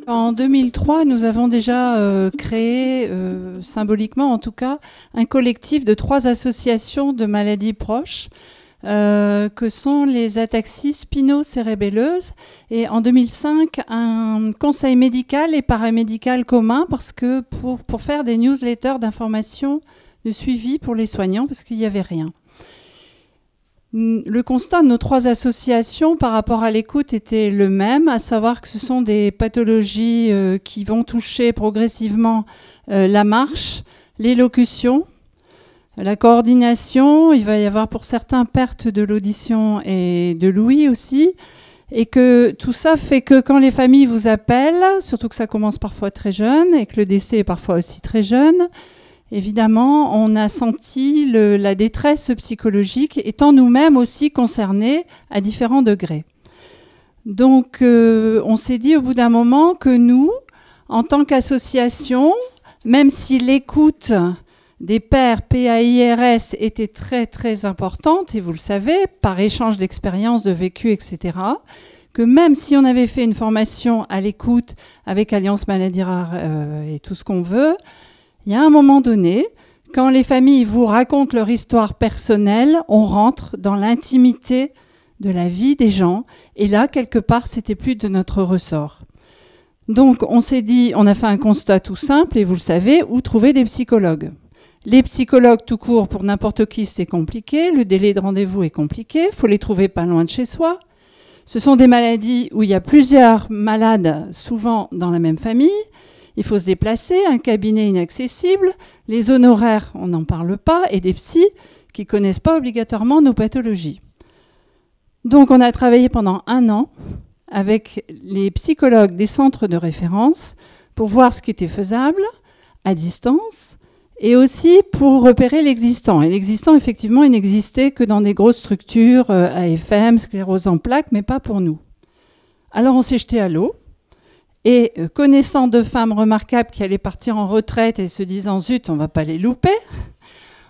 En 2003, nous avons déjà créé, symboliquement en tout cas, un collectif de 3 associations de maladies proches, que sont les ataxies spino-cérébelleuses, et en 2005, un conseil médical et paramédical commun, parce que pour faire des newsletters d'information, de suivi pour les soignants, parce qu'il n'y avait rien. Le constat de nos 3 associations par rapport à l'écoute était le même, à savoir que ce sont des pathologies qui vont toucher progressivement la marche, l'élocution, la coordination. Il va y avoir pour certains perte de l'audition et de l'ouïe aussi. Et que tout ça fait que quand les familles vous appellent, surtout que ça commence parfois très jeune et que le décès est parfois aussi très jeune, évidemment, on a senti la détresse psychologique, étant nous-mêmes aussi concernés à différents degrés. Donc, on s'est dit au bout d'un moment que nous, en tant qu'association, même si l'écoute des pairs PAIRS était très très importante, et vous le savez, par échange d'expériences, de vécu, etc., que même si on avait fait une formation à l'écoute avec Alliance Maladies Rares et tout ce qu'on veut, il y a un moment donné, quand les familles vous racontent leur histoire personnelle, on rentre dans l'intimité de la vie des gens. Et là, quelque part, c'était plus de notre ressort. Donc, on s'est dit, on a fait un constat tout simple, et vous le savez, où trouver des psychologues. Les psychologues tout court, pour n'importe qui, c'est compliqué. Le délai de rendez-vous est compliqué. Il faut les trouver pas loin de chez soi. Ce sont des maladies où il y a plusieurs malades, souvent dans la même famille. Il faut se déplacer, un cabinet inaccessible, les honoraires, on n'en parle pas, et des psys qui ne connaissent pas obligatoirement nos pathologies. Donc on a travaillé pendant 1 an avec les psychologues des centres de référence pour voir ce qui était faisable à distance et aussi pour repérer l'existant. Et l'existant, effectivement, il n'existait que dans des grosses structures, AFM, sclérose en plaques, mais pas pour nous. Alors on s'est jeté à l'eau. Et connaissant 2 femmes remarquables qui allaient partir en retraite et se disant « zut, on ne va pas les louper »,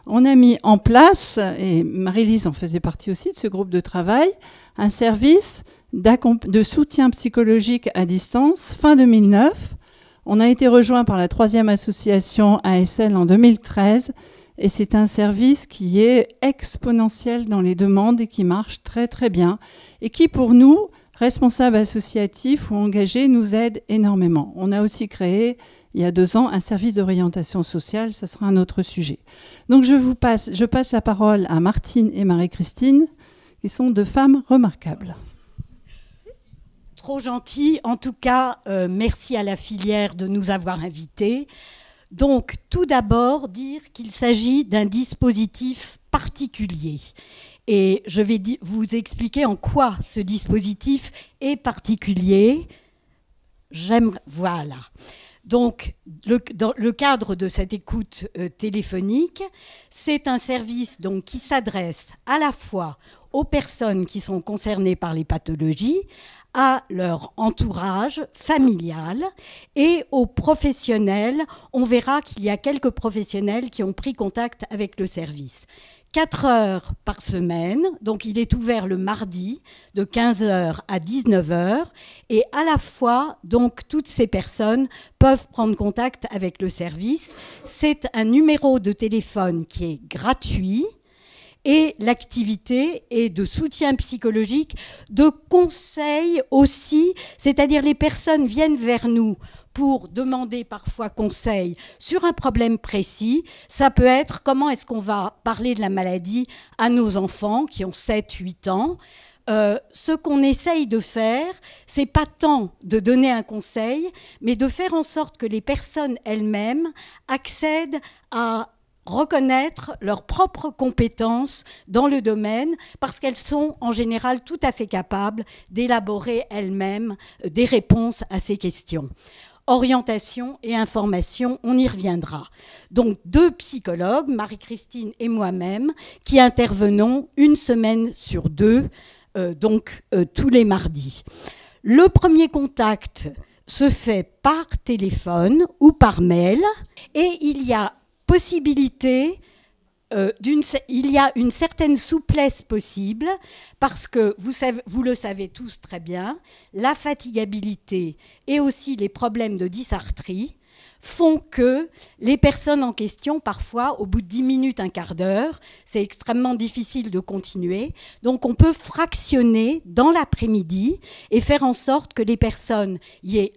on a mis en place, et Marie-Lise en faisait partie aussi de ce groupe de travail, un service de soutien psychologique à distance fin 2009. On a été rejoint par la 3e association ASL en 2013 et c'est un service qui est exponentiel dans les demandes et qui marche très très bien et qui pour nous, responsables associatifs ou engagés, nous aide énormément. On a aussi créé, il y a 2 ans, un service d'orientation sociale. Ça sera un autre sujet. Donc, je passe la parole à Martine et Marie-Christine, qui sont 2 femmes remarquables. Trop gentil. En tout cas, merci à la filière de nous avoir invités. Donc, tout d'abord, dire qu'il s'agit d'un dispositif particulier. Et je vais vous expliquer en quoi ce dispositif est particulier. Voilà. Donc, dans le cadre de cette écoute téléphonique, c'est un service donc, qui s'adresse à la fois aux personnes qui sont concernées par les pathologies, à leur entourage familial et aux professionnels. On verra qu'il y a quelques professionnels qui ont pris contact avec le service. 4 heures par semaine, donc il est ouvert le mardi de 15h à 19h et à la fois, donc toutes ces personnes peuvent prendre contact avec le service. C'est un numéro de téléphone qui est gratuit et l'activité est de soutien psychologique, de conseil aussi, c'est-à-dire les personnes viennent vers nous pour demander parfois conseil sur un problème précis. Ça peut être comment est-ce qu'on va parler de la maladie à nos enfants qui ont 7-8 ans. Ce qu'on essaye de faire, c'est pas tant de donner un conseil, mais de faire en sorte que les personnes elles-mêmes accèdent à reconnaître leurs propres compétences dans le domaine parce qu'elles sont en général tout à fait capables d'élaborer elles-mêmes des réponses à ces questions. Orientation et information, on y reviendra. Donc 2 psychologues, Marie-Christine et moi-même, qui intervenons 1 semaine sur 2, tous les mardis. Le premier contact se fait par téléphone ou par mail et il y a possibilité il y a une certaine souplesse possible parce que vous le savez tous très bien, la fatigabilité et aussi les problèmes de dysarthrie font que les personnes en question, parfois, au bout de 10 minutes, un quart d'heure, c'est extrêmement difficile de continuer. Donc, on peut fractionner dans l'après-midi et faire en sorte que les personnes y aient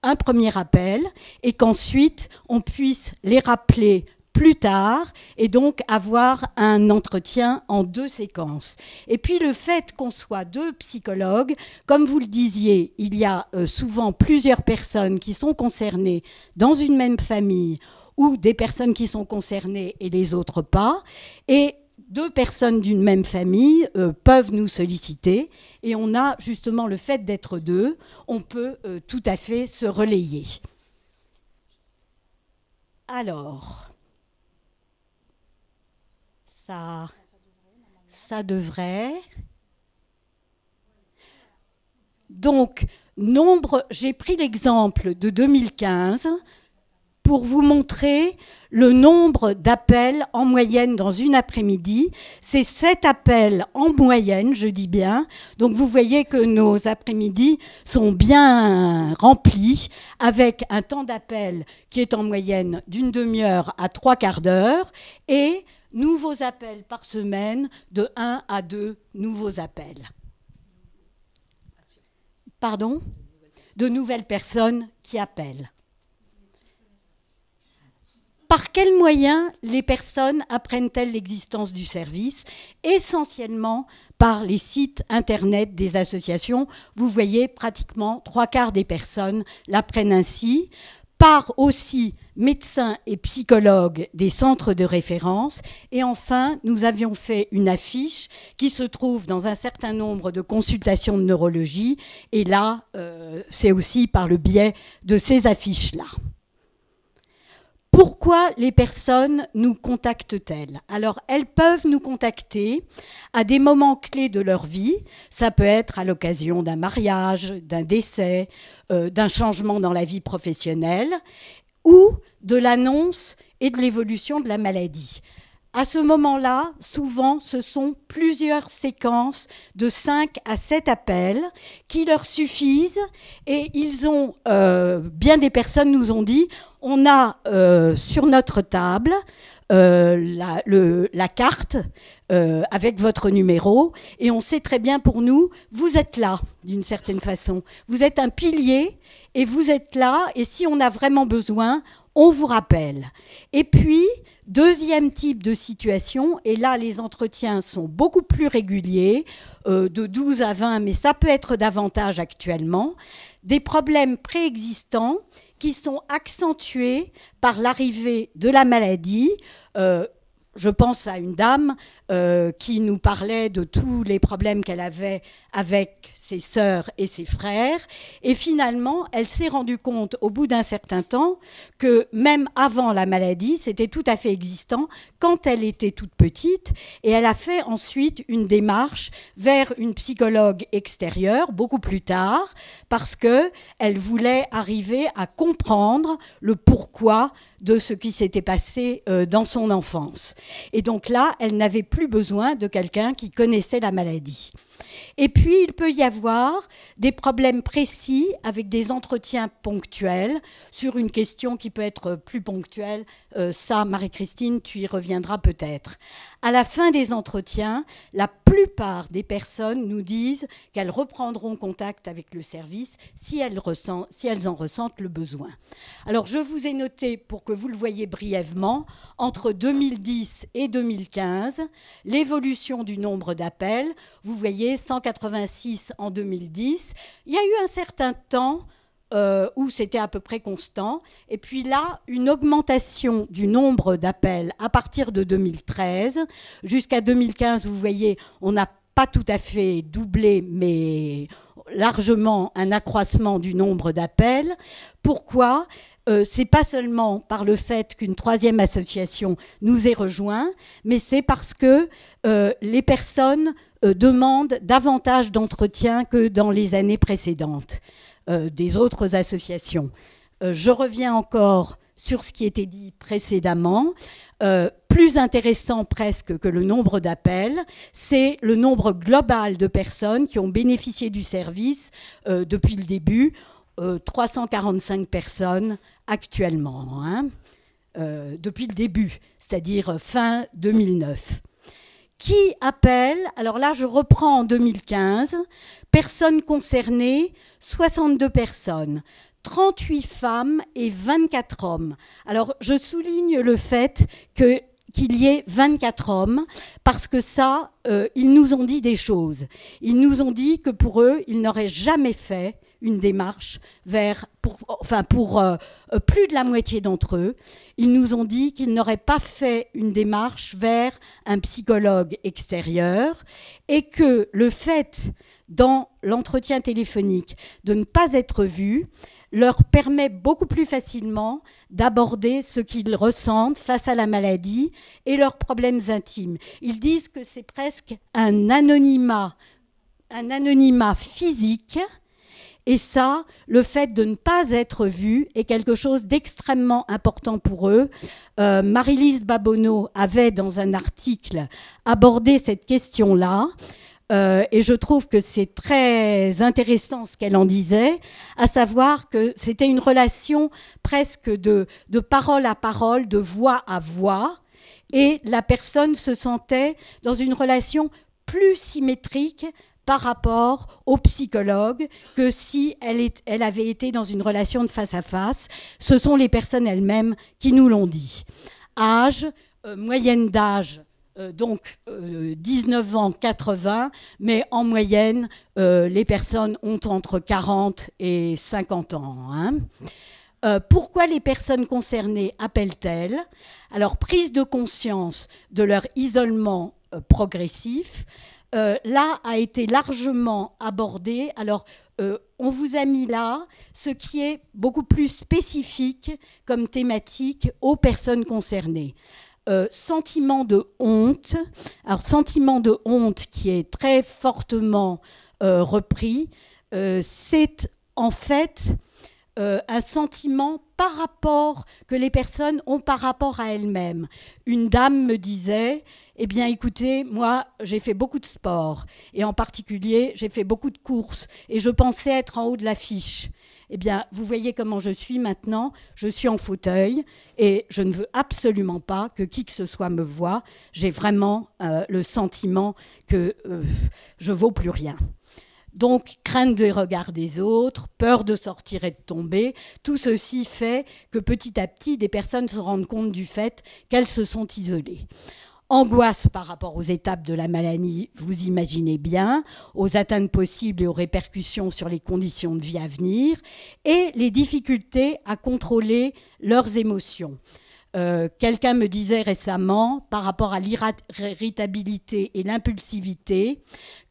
un premier appel et qu'ensuite, on puisse les rappeler plus tard et donc avoir un entretien en 2 séquences. Et puis le fait qu'on soit 2 psychologues, comme vous le disiez, il y a souvent plusieurs personnes qui sont concernées dans une même famille ou des personnes qui sont concernées et les autres pas. Et 2 personnes d'une même famille peuvent nous solliciter et on a justement le fait d'être 2, on peut tout à fait se relayer. Alors... Ça devrait. Donc, j'ai pris l'exemple de 2015 pour vous montrer le nombre d'appels en moyenne dans une après-midi. C'est 7 appels en moyenne, je dis bien. Donc, vous voyez que nos après-midi sont bien remplis avec un temps d'appel qui est en moyenne d'une demi-heure à 3 quarts d'heure et nouveaux appels par semaine, de 1 à 2 nouveaux appels. Pardon ? De nouvelles personnes qui appellent. Par quels moyens les personnes apprennent-elles l'existence du service ? Essentiellement par les sites internet des associations. Vous voyez, pratiquement 3/4 des personnes l'apprennent ainsi. Par aussi médecins et psychologues des centres de référence. Et enfin, nous avions fait une affiche qui se trouve dans un certain nombre de consultations de neurologie. Et là, c'est aussi par le biais de ces affiches-là. Pourquoi les personnes nous contactent-elles ? Alors, elles peuvent nous contacter à des moments clés de leur vie. Ça peut être à l'occasion d'un mariage, d'un décès, d'un changement dans la vie professionnelle ou de l'annonce et de l'évolution de la maladie. À ce moment-là, souvent, ce sont plusieurs séquences de 5 à 7 appels qui leur suffisent et ils ont, bien des personnes nous ont dit, on a sur notre table la carte avec votre numéro et on sait très bien pour nous, vous êtes là d'une certaine façon. Vous êtes un pilier et vous êtes là et si on a vraiment besoin, on vous rappelle. Et puis, deuxième type de situation, et là les entretiens sont beaucoup plus réguliers, de 12 à 20, mais ça peut être davantage actuellement, des problèmes préexistants qui sont accentués par l'arrivée de la maladie. Je pense à une dame qui nous parlait de tous les problèmes qu'elle avait avec ses sœurs et ses frères. Et finalement, elle s'est rendue compte au bout d'un certain temps que même avant la maladie, c'était tout à fait existant quand elle était toute petite. Et elle a fait ensuite une démarche vers une psychologue extérieure, beaucoup plus tard, parce qu'elle voulait arriver à comprendre le pourquoi de ce qui s'était passé dans son enfance. Et donc là, elle n'avait plus besoin de quelqu'un qui connaissait la maladie. Et puis, il peut y avoir des problèmes précis avec des entretiens ponctuels sur une question qui peut être plus ponctuelle. Ça, Marie-Christine, tu y reviendras peut-être. À la fin des entretiens, la plupart des personnes nous disent qu'elles reprendront contact avec le service si elles en ressentent le besoin. Alors, je vous ai noté, pour que vous le voyez brièvement, entre 2010 et 2015, l'évolution du nombre d'appels. Vous voyez, 186 en 2010. Il y a eu un certain temps où c'était à peu près constant. Et puis là, une augmentation du nombre d'appels à partir de 2013. Jusqu'à 2015, vous voyez, on n'a pas tout à fait doublé, mais largement un accroissement du nombre d'appels. Pourquoi ? C'est pas seulement par le fait qu'une troisième association nous ait rejoints, mais c'est parce que les personnes demandent davantage d'entretien que dans les années précédentes des autres associations. Je reviens encore sur ce qui était dit précédemment. Plus intéressant presque que le nombre d'appels, c'est le nombre global de personnes qui ont bénéficié du service depuis le début, 345 personnes actuellement, hein, depuis le début, c'est-à-dire fin 2009. Qui appelle? Alors là, je reprends en 2015. Personnes concernées, 62 personnes. 38 femmes et 24 hommes. Alors, je souligne le fait qu'il y ait 24 hommes, parce que ça, ils nous ont dit des choses. Ils nous ont dit que pour eux, ils n'auraient jamais fait une démarche pour plus de la moitié d'entre eux. Ils nous ont dit qu'ils n'auraient pas fait une démarche vers un psychologue extérieur et que le fait, dans l'entretien téléphonique, de ne pas être vus, leur permet beaucoup plus facilement d'aborder ce qu'ils ressentent face à la maladie et leurs problèmes intimes. Ils disent que c'est presque un anonymat physique. Et ça, le fait de ne pas être vu est quelque chose d'extrêmement important pour eux. Marie-Lise Babonneau avait, dans un article, abordé cette question-là. Et je trouve que c'est très intéressant ce qu'elle en disait, à savoir que c'était une relation presque de parole à parole, de voix à voix, et la personne se sentait dans une relation plus symétrique par rapport au psychologue que si elle avait été dans une relation de face à face. Ce sont les personnes elles-mêmes qui nous l'ont dit. Âge, moyenne d'âge, donc 19 ans, 80, mais en moyenne, les personnes ont entre 40 et 50 ans. Hein. Pourquoi les personnes concernées appellent-elles? Alors, prise de conscience de leur isolement progressif, là a été largement abordé. Alors, on vous a mis là ce qui est beaucoup plus spécifique comme thématique aux personnes concernées. Sentiment de honte. Alors, sentiment de honte qui est très fortement repris, c'est en fait un sentiment que les personnes ont par rapport à elles-mêmes. Une dame me disait, eh bien écoutez, moi j'ai fait beaucoup de sport et en particulier j'ai fait beaucoup de courses et je pensais être en haut de l'affiche. Eh bien vous voyez comment je suis maintenant, je suis en fauteuil et je ne veux absolument pas que qui que ce soit me voie. J'ai vraiment le sentiment que je vaux plus rien. Donc, crainte des regards des autres, peur de sortir et de tomber, tout ceci fait que petit à petit, des personnes se rendent compte du fait qu'elles se sont isolées. Angoisse par rapport aux étapes de la maladie, vous imaginez bien, aux atteintes possibles et aux répercussions sur les conditions de vie à venir, et les difficultés à contrôler leurs émotions. Quelqu'un me disait récemment, par rapport à l'irritabilité et l'impulsivité,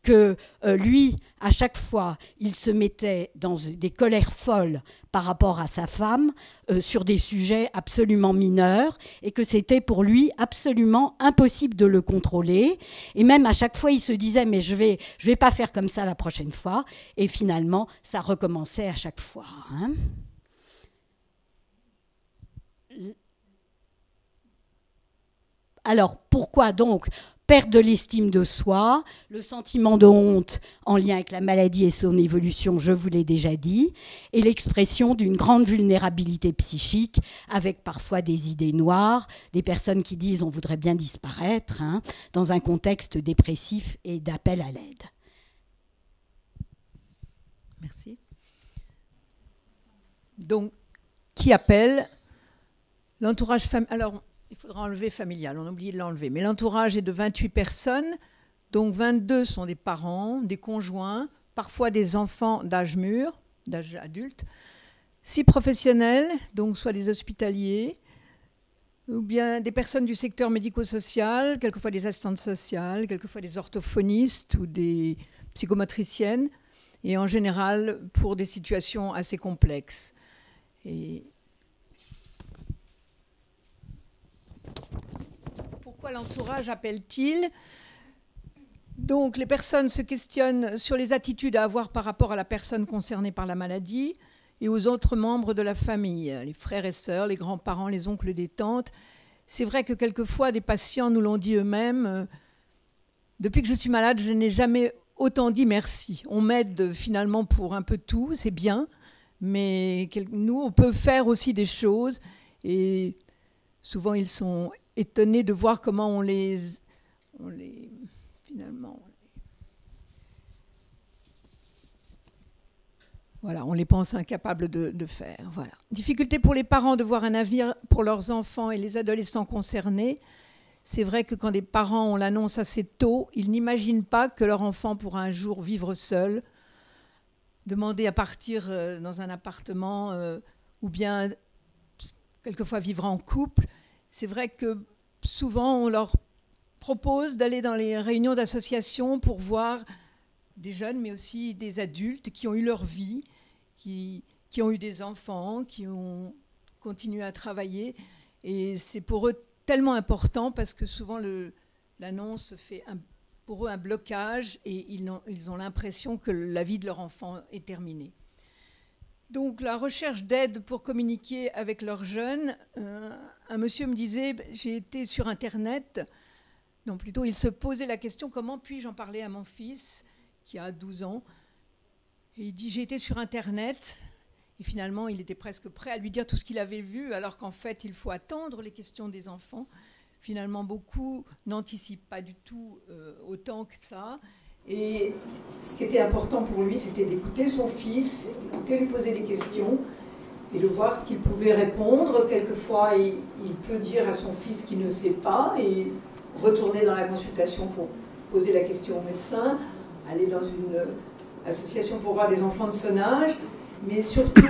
que lui, à chaque fois, il se mettait dans des colères folles par rapport à sa femme sur des sujets absolument mineurs et que c'était pour lui absolument impossible de le contrôler. Et même à chaque fois, il se disait « mais je vais pas faire comme ça la prochaine fois ». Et finalement, ça recommençait à chaque fois. Hein. Alors, pourquoi donc perte de l'estime de soi, le sentiment de honte en lien avec la maladie et son évolution, je vous l'ai déjà dit, et l'expression d'une grande vulnérabilité psychique avec parfois des idées noires, des personnes qui disent on voudrait bien disparaître, hein, dans un contexte dépressif et d'appel à l'aide. Merci. Donc, qui appelle? L'entourage familial. Alors, il faudra enlever familial, on a oublié de l'enlever. Mais l'entourage est de 28 personnes, donc 22 sont des parents, des conjoints, parfois des enfants d'âge mûr, d'âge adulte, 6 professionnels, donc soit des hospitaliers, ou bien des personnes du secteur médico-social, quelquefois des assistantes sociales, quelquefois des orthophonistes ou des psychomotriciennes, et en général pour des situations assez complexes. Et pourquoi l'entourage appelle-t-il? Donc, les personnes se questionnent sur les attitudes à avoir par rapport à la personne concernée par la maladie. et aux autres membres de la famille, les frères et sœurs, les grands-parents, les oncles, des tantes. C'est vrai que quelquefois, des patients nous l'ont dit eux-mêmes, depuis que je suis malade, je n'ai jamais autant dit merci. On m'aide finalement pour un peu tout, c'est bien, mais nous, on peut faire aussi des choses. Et souvent, ils sont étonnés de voir comment on les pense incapables de faire. Voilà. Difficulté pour les parents de voir un avenir pour leurs enfants et les adolescents concernés. C'est vrai que quand des parents, on l'annonce assez tôt, ils n'imaginent pas que leur enfant pourra un jour vivre seul, demander à partir dans un appartement ou bien quelquefois vivre en couple. C'est vrai que souvent on leur propose d'aller dans les réunions d'associations pour voir des jeunes mais aussi des adultes qui ont eu leur vie, qui ont eu des enfants, qui ont continué à travailler. Et c'est pour eux tellement important parce que souvent l'annonce fait pour eux un blocage et ils ont l'impression que la vie de leur enfant est terminée. Donc la recherche d'aide pour communiquer avec leurs jeunes, un monsieur me disait, j'ai été sur Internet, non plutôt il se posait la question, comment puis-je en parler à mon fils qui a 12 ans. Et il dit, j'ai été sur Internet, et finalement il était presque prêt à lui dire tout ce qu'il avait vu, alors qu'en fait il faut attendre les questions des enfants. Finalement beaucoup n'anticipent pas du tout autant que ça. Et ce qui était important pour lui, c'était d'écouter son fils, d'écouter lui poser des questions et de voir ce qu'il pouvait répondre. Quelquefois, il peut dire à son fils qu'il ne sait pas et retourner dans la consultation pour poser la question au médecin, aller dans une association pour voir des enfants de son âge, mais surtout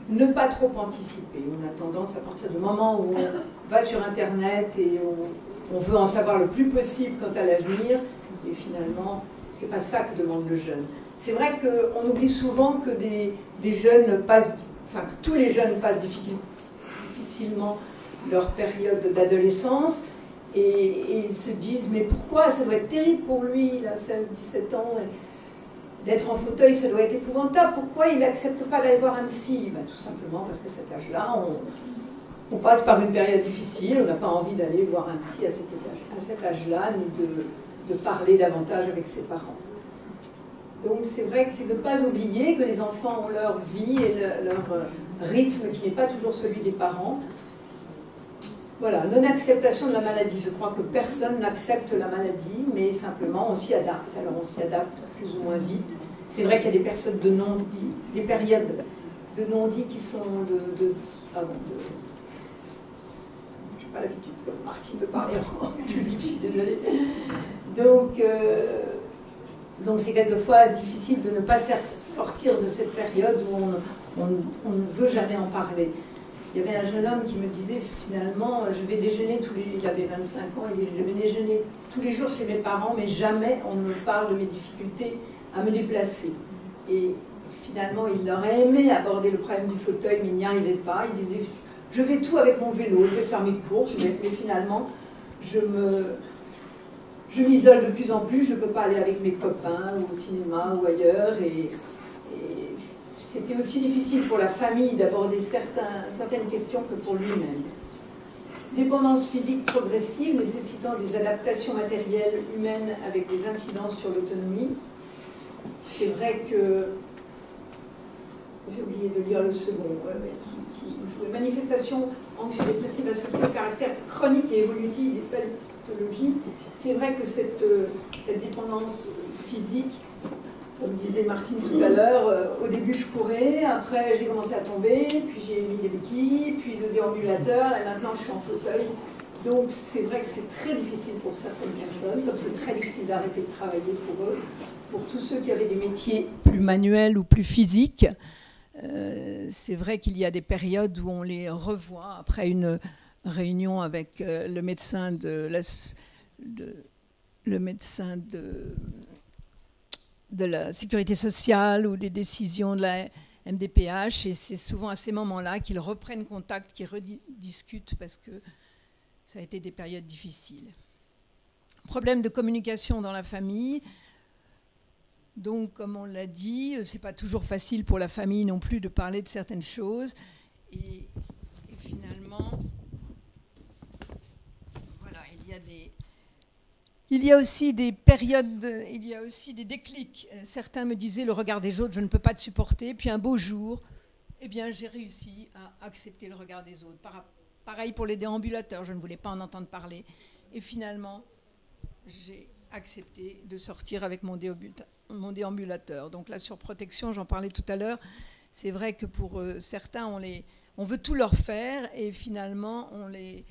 ne pas trop anticiper. On a tendance, à partir du moment où on va sur Internet et on veut en savoir le plus possible quant à l'avenir, et finalement, c'est pas ça que demande le jeune. C'est vrai qu'on oublie souvent que des jeunes passent, enfin que tous les jeunes passent difficilement leur période d'adolescence et ils se disent mais pourquoi ça doit être terrible pour lui, il a 16-17 ans, d'être en fauteuil ça doit être épouvantable, pourquoi il n'accepte pas d'aller voir un psy? Ben, tout simplement parce qu'à cet âge-là, on passe par une période difficile, on n'a pas envie d'aller voir un psy à cet âge-là, ni de parler davantage avec ses parents. Donc c'est vrai que ne pas oublier que les enfants ont leur vie et leur rythme qui n'est pas toujours celui des parents. Voilà, non-acceptation de la maladie. Je crois que personne n'accepte la maladie, mais simplement on s'y adapte. Alors on s'y adapte plus ou moins vite. C'est vrai qu'il y a des personnes de non-dit, des périodes de non-dit qui sont j'ai pas l'habitude, comme Martine, de parler en public, je suis désolée. Donc c'est quelquefois difficile de ne pas sortir de cette période où on ne veut jamais en parler. Il y avait un jeune homme qui me disait finalement, je vais déjeuner il avait 25 ans, il disait, je vais déjeuner tous les jours chez mes parents, mais jamais on ne me parle de mes difficultés à me déplacer. Et finalement, il aurait aimé aborder le problème du fauteuil, mais il n'y arrivait pas. Il disait, je fais tout avec mon vélo, je vais faire mes courses, mais finalement, je m'isole de plus en plus, je ne peux pas aller avec mes copains ou au cinéma ou ailleurs. Et c'était aussi difficile pour la famille d'aborder certaines questions que pour lui-même. Dépendance physique progressive nécessitant des adaptations matérielles humaines avec des incidences sur l'autonomie. C'est vrai que... J'ai oublié de lire le second. Les manifestations anxio-dépressives associées au caractère chronique et évolutif des pathologies. C'est vrai que cette dépendance physique, comme disait Martine tout à l'heure, au début je courais, après j'ai commencé à tomber, puis j'ai mis des béquilles, puis le déambulateur, et maintenant je suis en fauteuil. Donc c'est vrai que c'est très difficile pour certaines personnes, comme c'est très difficile d'arrêter de travailler pour eux. Pour tous ceux qui avaient des métiers plus manuels ou plus physiques, c'est vrai qu'il y a des périodes où on les revoit après une réunion avec le médecin de la sécurité sociale ou des décisions de la MDPH, et c'est souvent à ces moments-là qu'ils reprennent contact, qu'ils rediscutent parce que ça a été des périodes difficiles. Problème de communication dans la famille. Donc, comme on l'a dit, c'est pas toujours facile pour la famille non plus de parler de certaines choses. Et finalement, voilà, il y a aussi des périodes, il y a aussi des déclics. Certains me disaient, le regard des autres, je ne peux pas te supporter. Puis un beau jour, eh bien, j'ai réussi à accepter le regard des autres. Pareil pour les déambulateurs, je ne voulais pas en entendre parler. Et finalement, j'ai accepté de sortir avec mon déambulateur. Donc la surprotection, j'en parlais tout à l'heure, c'est vrai que pour certains, on veut tout leur faire et finalement, on les...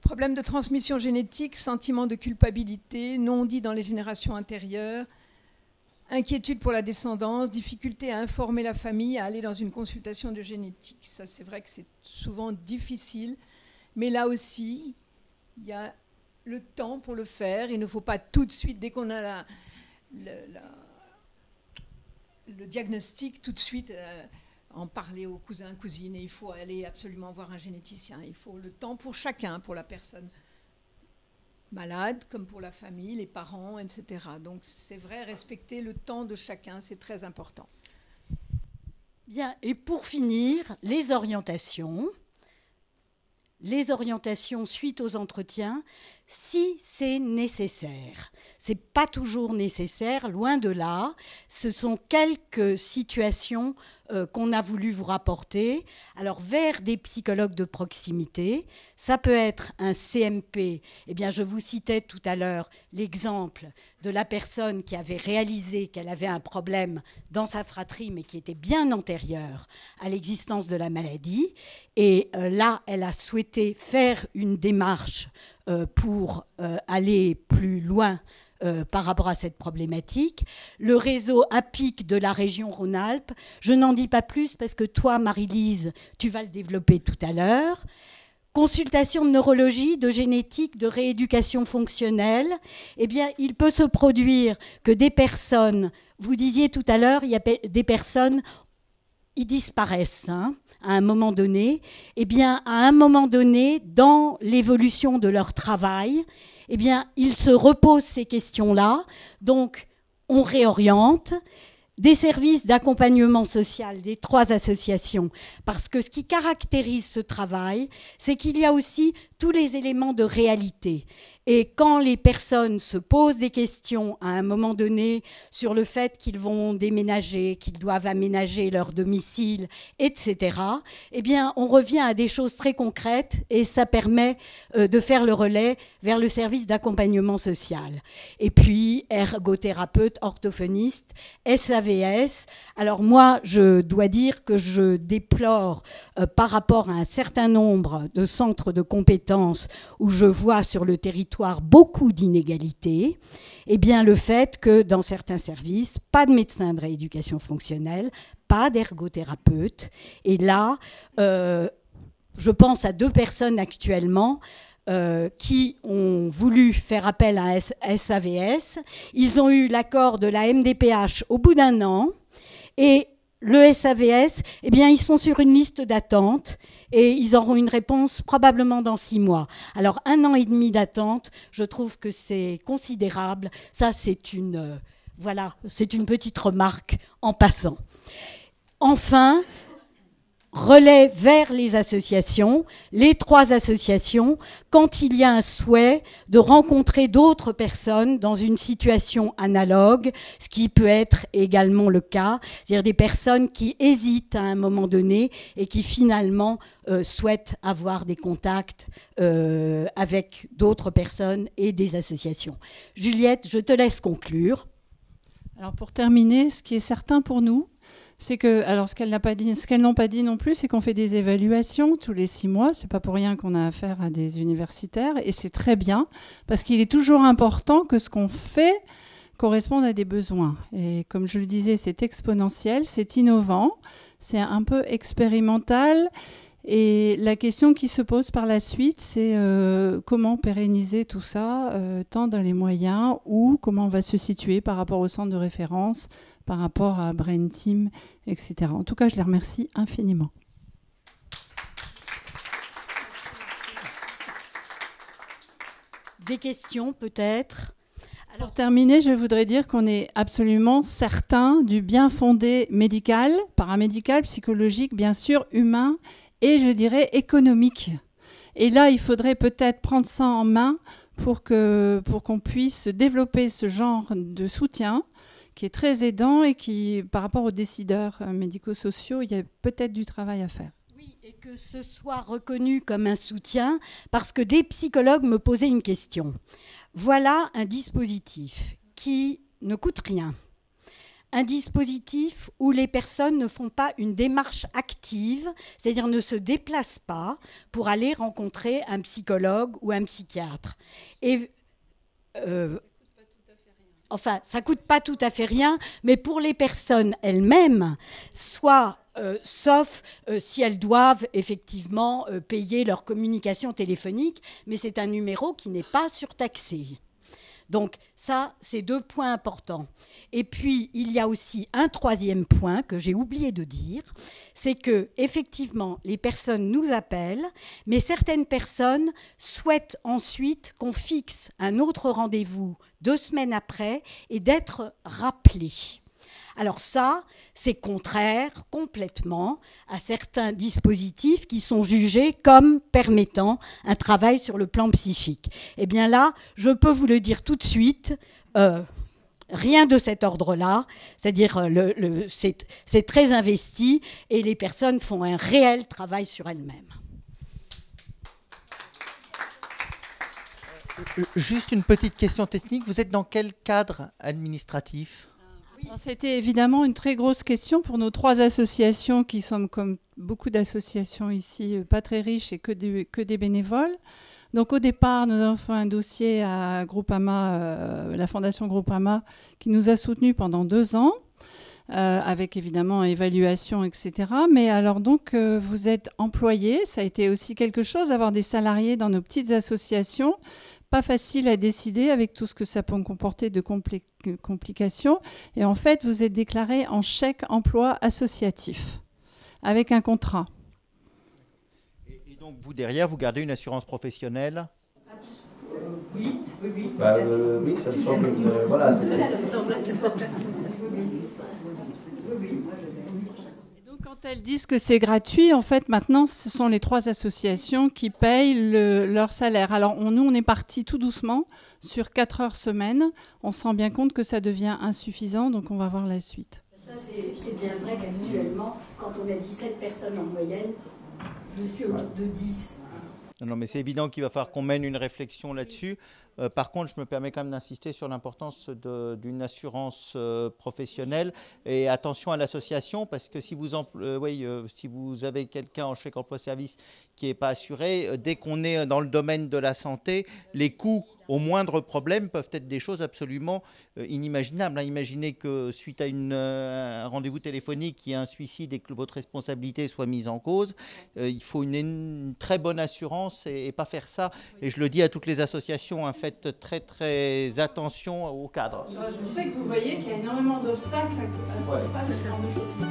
Problème de transmission génétique, sentiment de culpabilité, non dit dans les générations antérieures, inquiétude pour la descendance, difficulté à informer la famille, à aller dans une consultation de génétique. Ça, c'est vrai que c'est souvent difficile, mais là aussi, il y a le temps pour le faire. Il ne faut pas tout de suite, dès qu'on a le diagnostic, tout de suite en parler aux cousins, cousines. Et il faut aller absolument voir un généticien. Il faut le temps pour chacun, pour la personne malade, comme pour la famille, les parents, etc. Donc c'est vrai, respecter le temps de chacun, c'est très important. Bien, et pour finir, les orientations suite aux entretiens, si c'est nécessaire. Ce n'est pas toujours nécessaire, loin de là. Ce sont quelques situations qu'on a voulu vous rapporter. Alors, vers des psychologues de proximité, ça peut être un CMP. Eh bien, je vous citais tout à l'heure l'exemple de la personne qui avait réalisé qu'elle avait un problème dans sa fratrie, mais qui était bien antérieur à l'existence de la maladie. Et là, elle a souhaité faire une démarche pour aller plus loin par rapport à cette problématique. Le réseau APIC de la région Rhône-Alpes, je n'en dis pas plus parce que toi, Marie-Lise, tu vas le développer tout à l'heure. Consultation de neurologie, de génétique, de rééducation fonctionnelle, eh bien, il peut se produire que des personnes, vous disiez tout à l'heure, il y a des personnes, ils disparaissent à un moment donné. Eh bien, à un moment donné, dans l'évolution de leur travail, eh bien, ils se reposent ces questions-là. Donc, on réoriente des services d'accompagnement social des 3 associations. Parce que ce qui caractérise ce travail, c'est qu'il y a aussi tous les éléments de réalité. Et quand les personnes se posent des questions à un moment donné sur le fait qu'ils vont déménager, qu'ils doivent aménager leur domicile, etc., eh bien, on revient à des choses très concrètes et ça permet de faire le relais vers le service d'accompagnement social. Et puis, ergothérapeute, orthophoniste, SAVS. Alors moi, je dois dire que je déplore par rapport à un certain nombre de centres de compétences où je vois sur le territoire beaucoup d'inégalités, eh bien le fait que dans certains services, pas de médecin de rééducation fonctionnelle, pas d'ergothérapeute. Et là, je pense à 2 personnes actuellement qui ont voulu faire appel à un SAVS. Ils ont eu l'accord de la MDPH au bout d'1 an et le SAVS, eh bien, ils sont sur une liste d'attente et ils auront une réponse probablement dans 6 mois. Alors, 1 an et demi d'attente, je trouve que c'est considérable. Ça, c'est une petite remarque en passant. Enfin, relais vers les associations, les 3 associations, quand il y a un souhait de rencontrer d'autres personnes dans une situation analogue, ce qui peut être également le cas, c'est-à-dire des personnes qui hésitent à un moment donné et qui finalement souhaitent avoir des contacts avec d'autres personnes et des associations. Juliette, je te laisse conclure. Alors pour terminer, ce qui est certain pour nous, c'est que, alors ce qu'elles n'ont pas dit non plus, c'est qu'on fait des évaluations tous les 6 mois. C'est pas pour rien qu'on a affaire à des universitaires et c'est très bien parce qu'il est toujours important que ce qu'on fait corresponde à des besoins. Et comme je le disais, c'est exponentiel, c'est innovant, c'est un peu expérimental. Et la question qui se pose par la suite, c'est comment pérenniser tout ça, tant dans les moyens ou comment on va se situer par rapport au centre de référence, par rapport à Brain Team, etc. En tout cas, je les remercie infiniment. Des questions peut-être? Pour terminer, je voudrais dire qu'on est absolument certain du bien fondé médical, paramédical, psychologique, bien sûr, humain et je dirais économique. Et là, il faudrait peut-être prendre ça en main pour qu'on puisse développer ce genre de soutien qui est très aidant et qui, par rapport aux décideurs médico-sociaux, il y a peut-être du travail à faire. Oui, et que ce soit reconnu comme un soutien, parce que des psychologues me posaient une question. Voilà un dispositif qui ne coûte rien. Un dispositif où les personnes ne font pas une démarche active, c'est-à-dire ne se déplacent pas pour aller rencontrer un psychologue ou un psychiatre. Et enfin, ça ne coûte pas tout à fait rien, mais pour les personnes elles-mêmes, sauf si elles doivent effectivement payer leur communication téléphonique, mais c'est un numéro qui n'est pas surtaxé. Donc ça, c'est 2 points importants. Et puis, il y a aussi un 3e point que j'ai oublié de dire, c'est que effectivement, les personnes nous appellent, mais certaines personnes souhaitent ensuite qu'on fixe un autre rendez-vous 2 semaines après et d'être rappelées. Alors ça, c'est contraire complètement à certains dispositifs qui sont jugés comme permettant un travail sur le plan psychique. Eh bien là, je peux vous le dire tout de suite, rien de cet ordre-là, c'est-à-dire c'est très investi et les personnes font un réel travail sur elles-mêmes. Juste une petite question technique, vous êtes dans quel cadre administratif ? C'était évidemment une très grosse question pour nos 3 associations qui sont, comme beaucoup d'associations ici, pas très riches et que des bénévoles. Donc au départ, nous avons fait un dossier à Groupama, la Fondation Groupama, qui nous a soutenus pendant 2 ans, avec évidemment évaluation, etc. Mais alors donc, vous êtes employés, ça a été aussi quelque chose d'avoir des salariés dans nos petites associations. Pas facile à décider avec tout ce que ça peut comporter de complications. Et en fait, vous êtes déclaré en chèque emploi associatif, avec un contrat. Et donc, vous, derrière, vous gardez une assurance professionnelle ? Oui. Oui, ça me semble... voilà, c'est... Quand elles disent que c'est gratuit, en fait, maintenant, ce sont les 3 associations qui payent leur salaire. Alors, nous, on est parti tout doucement sur 4 heures semaine. On se rend bien compte que ça devient insuffisant, donc on va voir la suite. Ça, c'est bien vrai qu'actuellement, quand on a 17 personnes en moyenne, je suis autour de 10. Non, mais c'est évident qu'il va falloir qu'on mène une réflexion là-dessus. Par contre, je me permets quand même d'insister sur l'importance d'une assurance professionnelle. Et attention à l'association, parce que si vous avez quelqu'un en chèque emploi-service qui n'est pas assuré, dès qu'on est dans le domaine de la santé, les coûts au moindre problème peuvent être des choses absolument inimaginables. Imaginez que suite à un rendez-vous téléphonique, il y ait un suicide et que votre responsabilité soit mise en cause. Il faut une très bonne assurance et pas faire ça. Et je le dis à toutes les associations, faites très très attention au cadre. Je voudrais que vous voyez qu'il y a énormément d'obstacles à ce genre de choses.